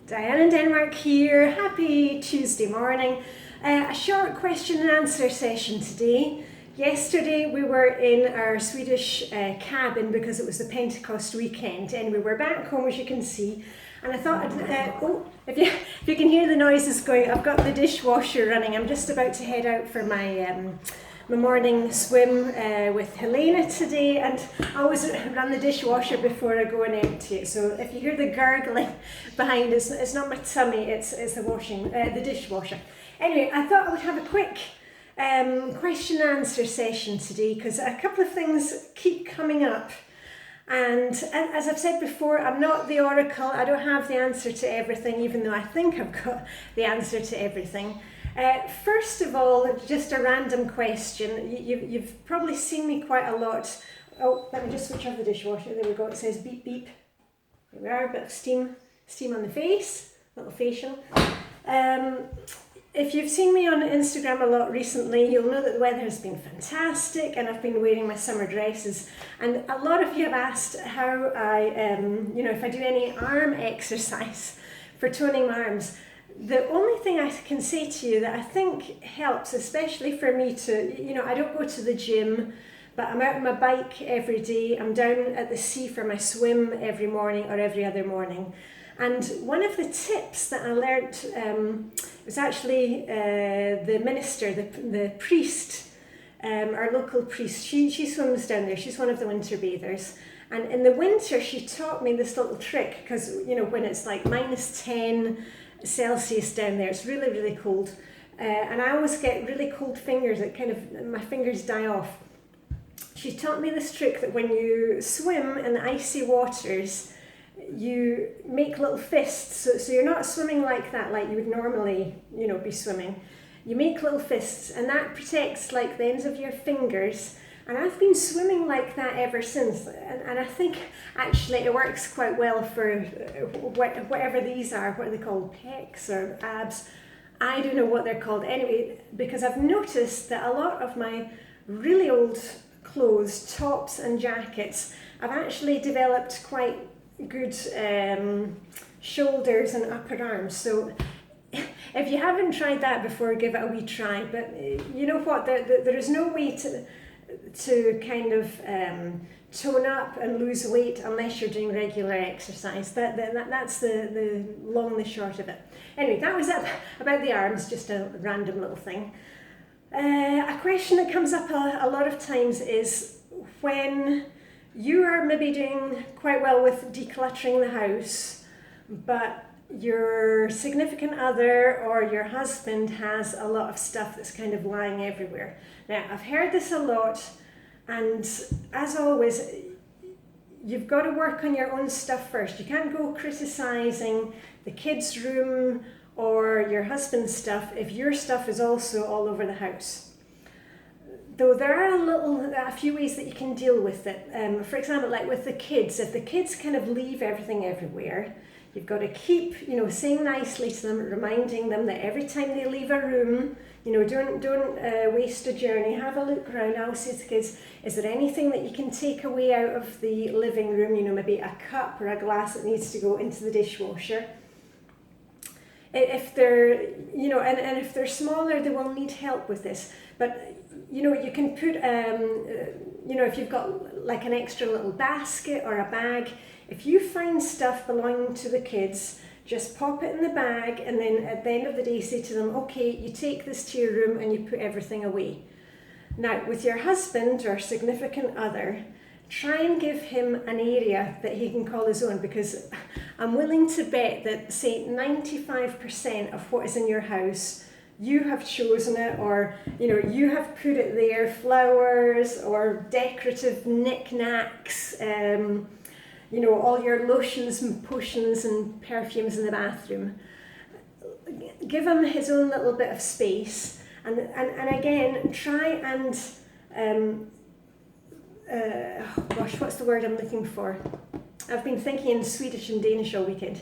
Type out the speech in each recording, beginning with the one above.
Diane in Denmark here. Happy Tuesday morning. A short question and answer session today. Yesterday we were in our Swedish cabin because it was the Pentecost weekend, and we were back home, as you can see. And I thought, if you can hear the noises going, I've got the dishwasher running. I'm just about to head out for my morning swim with Helena today, and I always run the dishwasher before I go and empty it. So if you hear the gurgling behind, it's not my tummy, it's the dishwasher. Anyway, I thought I would have a quick question and answer session today because a couple of things keep coming up. And as I've said before, I'm not the oracle. I don't have the answer to everything, even though I think I've got the answer to everything. First of all, just a random question. You've probably seen me quite a lot. Oh, let me just switch off the dishwasher. There we go. It says beep beep. There we are. A bit of steam on the face, little facial. If you've seen me on Instagram a lot recently, you'll know that the weather has been fantastic and I've been wearing my summer dresses. And a lot of you have asked how I, if I do any arm exercise for toning my arms. The only thing I can say to you that I think helps, especially for me to, I don't go to the gym, but I'm out on my bike every day. I'm down at the sea for my swim every morning or every other morning. And one of the tips that I learnt was actually the minister, the priest, our local priest. She swims down there. She's one of the winter bathers. And in the winter, she taught me this little trick because, when it's like -10 Celsius down there, it's really, really cold. And I always get really cold fingers. My fingers die off. She taught me this trick that when you swim in the icy waters, you make little fists, so you're not swimming like that, like you would normally, be swimming. You make little fists, and that protects like the ends of your fingers. And I've been swimming like that ever since, and I think actually it works quite well for whatever these are. What are they called? Pecs or abs? I don't know what they're called. Anyway, because I've noticed that a lot of my really old clothes, tops and jackets, I've actually developed quite good shoulders and upper arms. So if you haven't tried that before, give it a wee try. But you know what, there is no way to kind of tone up and lose weight unless you're doing regular exercise. That's the long and the short of it. Anyway, that was about the arms, just a random little thing. A question that comes up a lot of times is when you are maybe doing quite well with decluttering the house, but your significant other or your husband has a lot of stuff that's kind of lying everywhere. Now, I've heard this a lot, and as always, you've got to work on your own stuff first. You can't go criticizing the kids' room or your husband's stuff if your stuff is also all over the house. Though there are a few ways that you can deal with it. For example, like with the kids, if the kids kind of leave everything everywhere, you've got to keep, saying nicely to them, reminding them that every time they leave a room, don't waste a journey. Have a look around. I always say to kids, is there anything that you can take away out of the living room? Maybe a cup or a glass that needs to go into the dishwasher. If they're, and if they're smaller, they will need help with this. But, you can put, if you've got like an extra little basket or a bag, if you find stuff belonging to the kids, just pop it in the bag, and then at the end of the day say to them, okay, you take this to your room and you put everything away. Now, with your husband or significant other, try and give him an area that he can call his own, because I'm willing to bet that, say, 95% of what is in your house, you have chosen it, or you have put it there, flowers or decorative knickknacks, all your lotions and potions and perfumes in the bathroom. Give him his own little bit of space, and again, try and what's the word I'm looking for? I've been thinking in Swedish and Danish all weekend.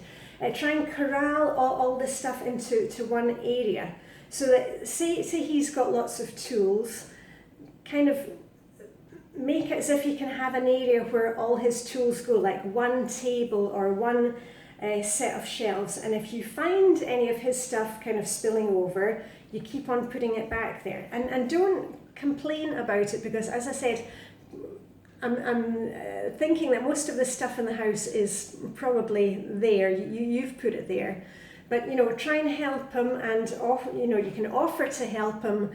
Try and corral all this stuff into one area. So that, say he's got lots of tools, kind of make it as if he can have an area where all his tools go, like one table or one set of shelves, and if you find any of his stuff kind of spilling over, you keep on putting it back there, and don't complain about it, because as I said, I'm thinking that most of the stuff in the house is probably there. You've put it there, but try and help him, and you can offer to help him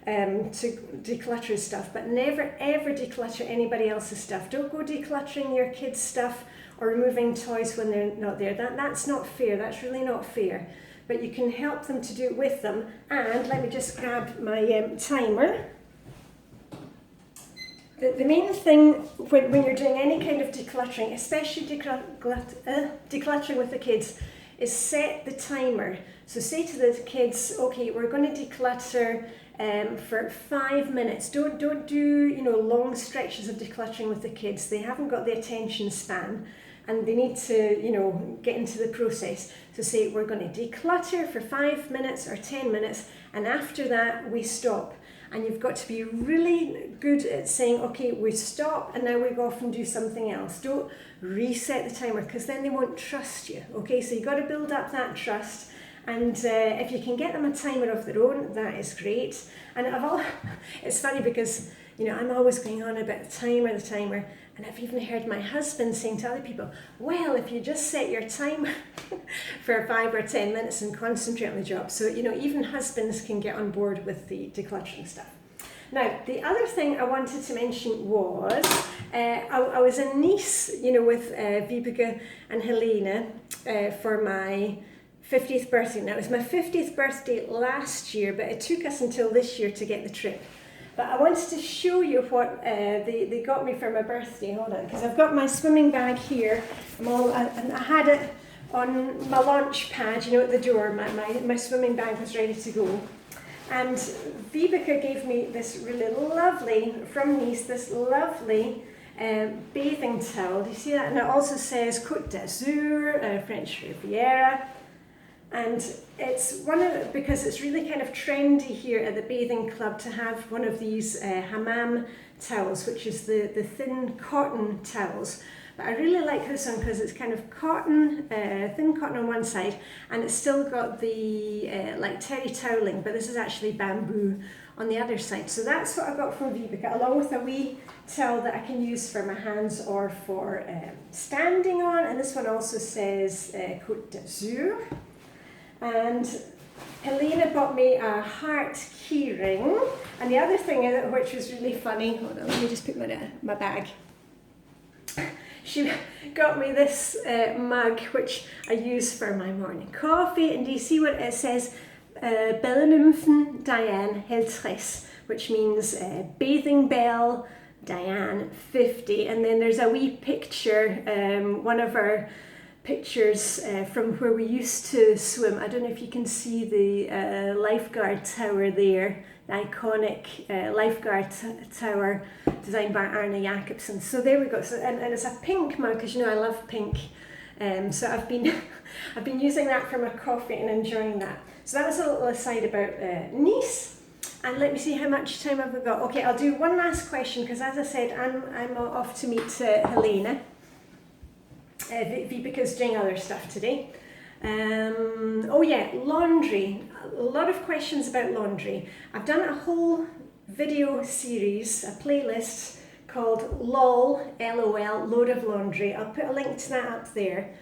to declutter his stuff, but never ever declutter anybody else's stuff. Don't go decluttering your kids' stuff or removing toys when they're not there. That's not fair. That's really not fair. But you can help them to do it with them. And let me just grab my timer. The main thing when you're doing any kind of decluttering, especially decluttering with the kids, is set the timer. So say to the kids, okay, we're going to declutter for 5 minutes. Don't do long stretches of decluttering with the kids. They haven't got the attention span, and they need to get into the process. So say we're going to declutter for 5 minutes or 10 minutes, and after that we stop. And you've got to be really good at saying, okay, we stop and now we go off and do something else. Don't reset the timer, because then they won't trust you. Okay, so you've got to build up that trust. And if you can get them a timer of their own, that is great. And it's funny because I'm always going on about the timer, and I've even heard my husband saying to other people, well, if you just set your timer for 5 or 10 minutes and concentrate on the job. So even husbands can get on board with the decluttering stuff. Now, the other thing I wanted to mention was I was in Nice, with Vibeke and Helena for my 50th birthday. Now, it was my 50th birthday last year, but it took us until this year to get the trip. But I wanted to show you what they got me for my birthday. Hold on, because I've got my swimming bag here. I had it on my launch pad, at the door. My swimming bag was ready to go. And Vibeke gave me this really lovely, from Nice, this lovely bathing towel. Do you see that? And it also says Côte d'Azur, French Riviera. And it's because it's really kind of trendy here at the bathing club to have one of these hammam towels, which is the thin cotton towels. But I really like this one because it's kind of cotton, thin cotton on one side, and it's still got the like terry toweling, but this is actually bamboo on the other side. So that's what I got from Vibeke, along with a wee towel that I can use for my hands or for standing on. And this one also says Côte d'Azur. And Helena bought me a heart key ring. And the other thing which was really funny, hold on, let me just put my bag. She got me this mug, which I use for my morning coffee. And do you see what it says? Bellenymfen Diane Heltres, which means bathing bell Diane 50. And then there's a wee picture, one of our pictures from where we used to swim. I don't know if you can see the lifeguard tower there, the iconic lifeguard tower designed by Arne Jacobsen. So there we go. So and it's a pink mug, because I love pink. So I've been using that for my coffee and enjoying that. So that was a little aside about Nice. And let me see how much time have we got. Okay, I'll do one last question, because as I said, I'm off to meet Helena. Vibeka's doing other stuff today. Oh yeah, laundry. A lot of questions about laundry. I've done a whole video series, a playlist called LOL, LOL, Load of Laundry. I'll put a link to that up there.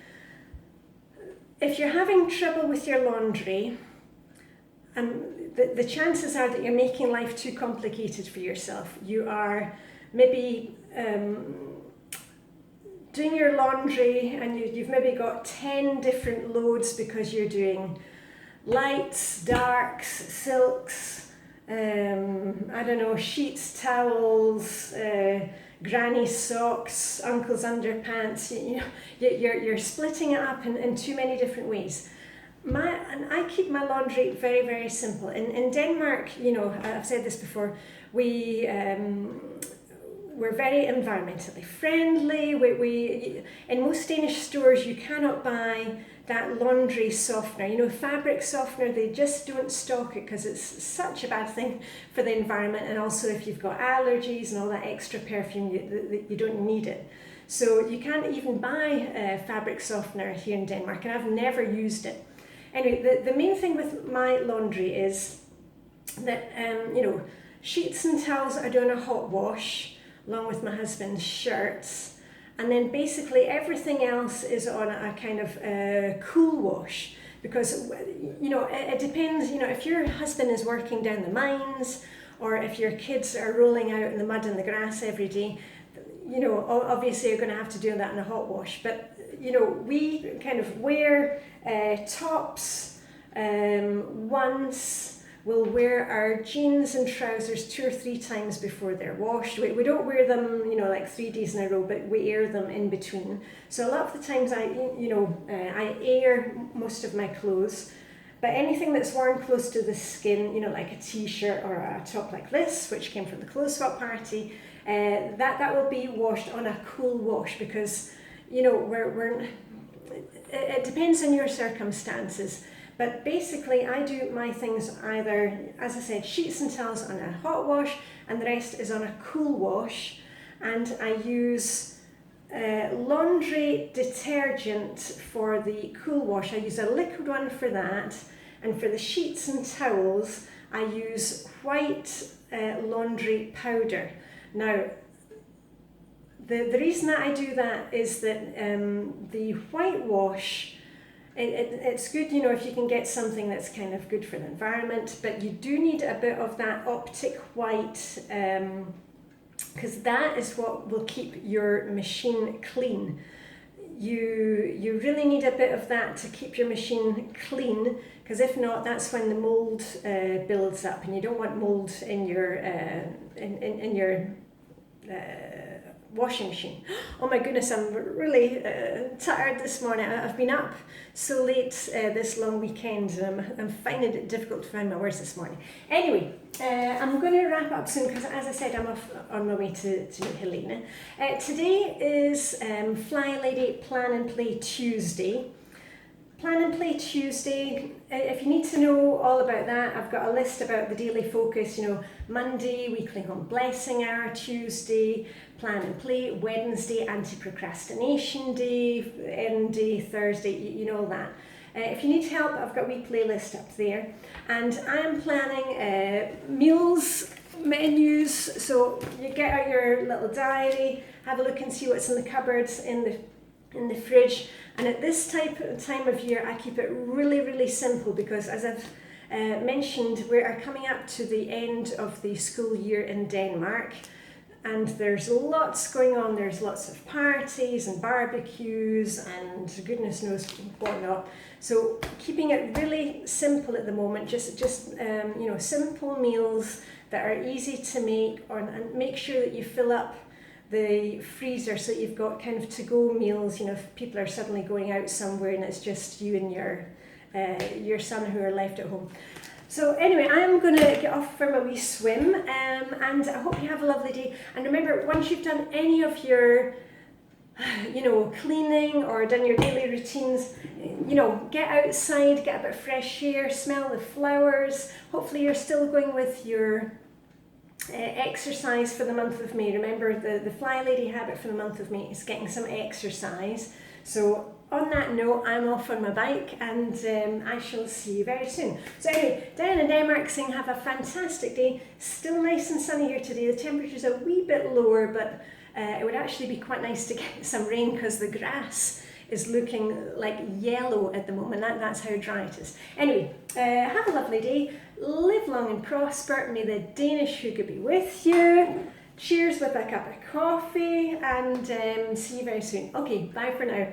If you're having trouble with your laundry, the chances are that you're making life too complicated for yourself. You are maybe doing your laundry and you've maybe got 10 different loads because you're doing lights, darks, silks, I don't know, sheets, towels, granny socks, uncle's underpants. You're splitting it up in too many different ways. And I keep my laundry very, very simple. In Denmark, I've said this before, we're very environmentally friendly. We in most Danish stores you cannot buy that laundry softener. Fabric softener, they just don't stock it because it's such a bad thing for the environment, and also if you've got allergies and all that extra perfume, you don't need it. So you can't even buy fabric softener here in Denmark, and I've never used it. Anyway, the main thing with my laundry is that, you know, sheets and towels are doing a hot wash along with my husband's shirts, and then basically everything else is on a kind of cool wash, because, you know, it depends, you know, if your husband is working down the mines, or if your kids are rolling out in the mud and the grass every day, you know, obviously you're going to have to do that in a hot wash. But, you know, we kind of wear tops once. We'll wear our jeans and trousers 2 or 3 times before they're washed. We don't wear them, you know, like 3 days in a row, but we air them in between. So a lot of the times I air most of my clothes. But anything that's worn close to the skin, you know, like a t-shirt or a top like this, which came from the clothes swap party, that will be washed on a cool wash, because, you know, it depends on your circumstances. But basically I do my things either, as I said, sheets and towels on a hot wash, and the rest is on a cool wash. And I use laundry detergent for the cool wash. I use a liquid one for that, and for the sheets and towels I use white laundry powder. Now the reason that I do that is that the white wash, it's good, you know, if you can get something that's kind of good for the environment, but you do need a bit of that optic white, because that is what will keep your machine clean. You really need a bit of that to keep your machine clean, because if not, that's when the mold builds up, and you don't want mold in your washing machine. Oh my goodness, I'm really tired this morning. I've been up so late this long weekend, and I'm finding it difficult to find my words this morning. Anyway, I'm going to wrap up soon, because as I said, I'm off on my way to meet Helena. Today is Flylady Plan and Play Tuesday. Plan and Play Tuesday, if you need to know all about that, I've got a list about the daily focus, you know, Monday, weekly home blessing hour, Tuesday, Plan and Play, Wednesday, anti-procrastination day, end day, Thursday, you know all that. If you need help, I've got a wee playlist up there, and I am planning meals, menus, so you get out your little diary, have a look and see what's in the cupboards, in the fridge. And at this time of year, I keep it really, really simple, because as I've mentioned, we are coming up to the end of the school year in Denmark, and there's lots going on. There's lots of parties and barbecues and goodness knows what not. So keeping it really simple at the moment, just you know, simple meals that are easy to make, and make sure that you fill up the freezer so you've got kind of to-go meals, you know, if people are suddenly going out somewhere and it's just you and your son who are left at home. So anyway, I'm going to get off for my wee swim, and I hope you have a lovely day. And remember, once you've done any of your, you know, cleaning or done your daily routines, you know, get outside, get a bit of fresh air, smell the flowers. Hopefully you're still going with your exercise for the month of May. Remember, the Flylady habit for the month of May is getting some exercise. So on that note, I'm off on my bike, and I shall see you very soon. So anyway, Diane in Denmark saying have a fantastic day. Still nice and sunny here today. The temperature's a wee bit lower, but it would actually be quite nice to get some rain, because the grass is looking like yellow at the moment. That's how dry it is. Anyway, have a lovely day. Live long and prosper. May the Danish hygge be with you. Cheers with a cup of coffee, and see you very soon. Okay, bye for now.